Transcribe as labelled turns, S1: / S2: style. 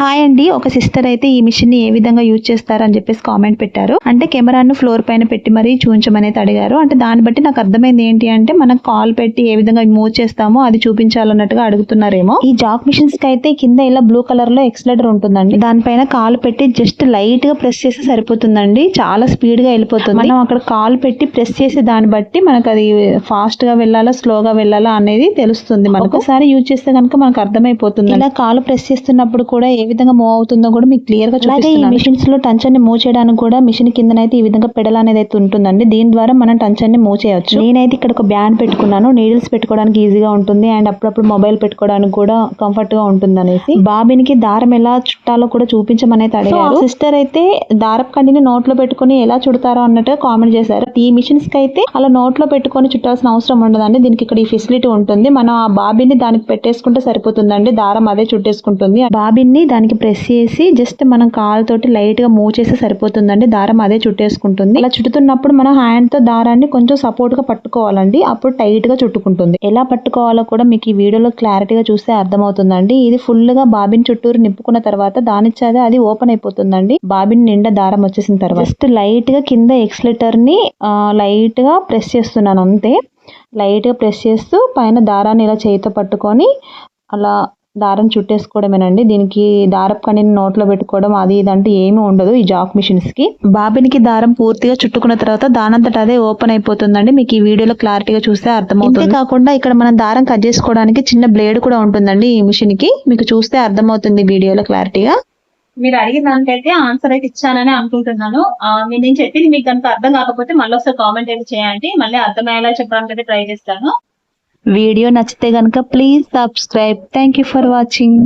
S1: Hi అండి, ఒక sister అయితే ఈ మిషన్ ని ఏ విధంగా యూజ్ చేస్తారని చెప్పేసి కామెంట్ పెట్టారు. అంటే కెమెరాను ఫ్లోర్ పైన పెట్టి మరీ చూపించమని అడిగారు. అంటే దాన్ని బట్టి నాకు అర్థమైంది ఏంటి అంటే మనం కాల్ పెట్టి ఏ విధంగా మూవ్ చేస్తామో అది చూపించాలన్నట్టుగా అడుగుతున్నారేమో. ఈ జాక్ మిషన్స్ కి అయితే కింద ఇలా బ్లూ కలర్ లో ఎక్సలేటర్ ఉంటుందండి. దానిపైన కాల్ పెట్టి జస్ట్ లైట్ గా ప్రెస్ చేసి సరిపోతుందండి. చాలా స్పీడ్ గా వెళ్ళిపోతుంది. మనం అక్కడ కాల్ పెట్టి ప్రెస్ చేసే దాన్ని బట్టి మనకు అది ఫాస్ట్ గా వెళ్ళాలా స్లోగా వెళ్ళాలా అనేది తెలుస్తుంది. మనకు ఒకసారి యూజ్ చేస్తే కనుక మనకు అర్థమైపోతుంది. ఇలా కాల్ ప్రెస్ చేస్తున్నప్పుడు కూడా ఏ విధంగా మూవ్ అవుతుందో కూడా మీకు క్లియర్ గా చూపిస్తున్నాను. ఈ మిషన్స్ లో టంచర్ ని మూవ్ చేయడానికి కూడా మిషన్ కిందనైతే ఈ విధంగా పెడల్ అనేది అయితే ఉంటుందండి. దీని ద్వారా మనం టంచర్ ని మూవ్ చేయొచ్చు. నేనైతే ఇక్కడ ఒక బ్యాండ్ పెట్టుకున్నాను. నీడిల్స్ పెట్టుకోవడానికి ఈజీగా ఉంటుంది అండ్ అప్పుడప్పుడు మొబైల్ పెట్టుకోవడానికి కూడా కంఫర్ట్ గా ఉంటుంది అనేసి. బాబిన్ కి దారం ఎలా చుట్టాలో కూడా చూపించమని అడిగారు. సిస్టర్ అయితే దారపు కండిని నోట్లో పెట్టుకుని ఎలా చుడతారో అన్నట్టుగా కామెంట్ చేశారు. ఈ మిషన్స్ కి అయితే అలా నోట్లో పెట్టుకొని చుట్టాల్సిన అవసరం ఉండదండి. దీనికి ఇక్కడ ఈ ఫెసిలిటీ ఉంటుంది. మనం ఆ బాబిన్ ని దానికి పెట్టేసుకుంటే సరిపోతుందండి. దారం అదే చుట్టేసుకుంటుంది. బాబిన్ ని దానికి ప్రెస్ చేసి జస్ట్ మనం కాల్ తోటి లైట్ గా మూవ్ చేస్తే సరిపోతుందండి. దారం అదే చుట్టేసుకుంటుంది. అలా చుట్టుతున్నప్పుడు మనం హ్యాండ్ తో దారాన్ని కొంచెం సపోర్ట్ గా పట్టుకోవాలండి. అప్పుడు టైట్ గా చుట్టుకుంటుంది. ఎలా పట్టుకోవాలో కూడా మీకు ఈ వీడియోలో క్లారిటీగా చూస్తే అర్థమవుతుందండి. ఇది ఫుల్ గా బాబిన్ చుట్టూరు నింపుకున్న తర్వాత దానిచ్చేది అది ఓపెన్ అయిపోతుందండి. బాబిన్ నిండా దారం వచ్చేసిన తర్వాత జస్ట్ లైట్ గా కింద ఎక్స్లేటర్ ని లైట్ గా ప్రెస్ చేస్తున్నాను అంతే. లైట్ గా ప్రెస్ చేస్తూ పైన దారాన్ని ఇలా చేతితో పట్టుకొని అలా దారం చుట్టేసుకోవడమేనండి. దీనికి దారపు కండిని నోట్లో పెట్టుకోవడం అది ఇదంటే ఏమీ ఉండదు ఈ జాక్ మిషన్స్ కి. బాబిన్ కి దారం పూర్తిగా చుట్టుకున్న తర్వాత దానంతట అదే ఓపెన్ అయిపోతుందండి. మీకు ఈ వీడియోలో క్లారిటీగా చూస్తే అర్థమవుతుంది. ఇంతే కాకుండా ఇక్కడ మనం దారం కట్ చేసుకోవడానికి చిన్న బ్లేడ్ కూడా ఉంటుందండి ఈ మిషన్ కి. మీకు చూస్తే అర్థమవుతుంది వీడియోలో క్లారిటీగా.
S2: మీరు అడిగిన దానికైతే ఆన్సర్ అయితే ఇచ్చానని అనుకుంటున్నాను. నేను చెప్పింది మీకు కనుక అర్థం కాకపోతే మళ్ళీ ఒకసారి కామెంట్ అయితే చేయండి. మళ్ళీ అర్థమయ్యేలా చెప్పడానికి అయితే ట్రై చేస్తాను.
S1: వీడియో నచ్చితే కనుక please subscribe. Thank you for watching.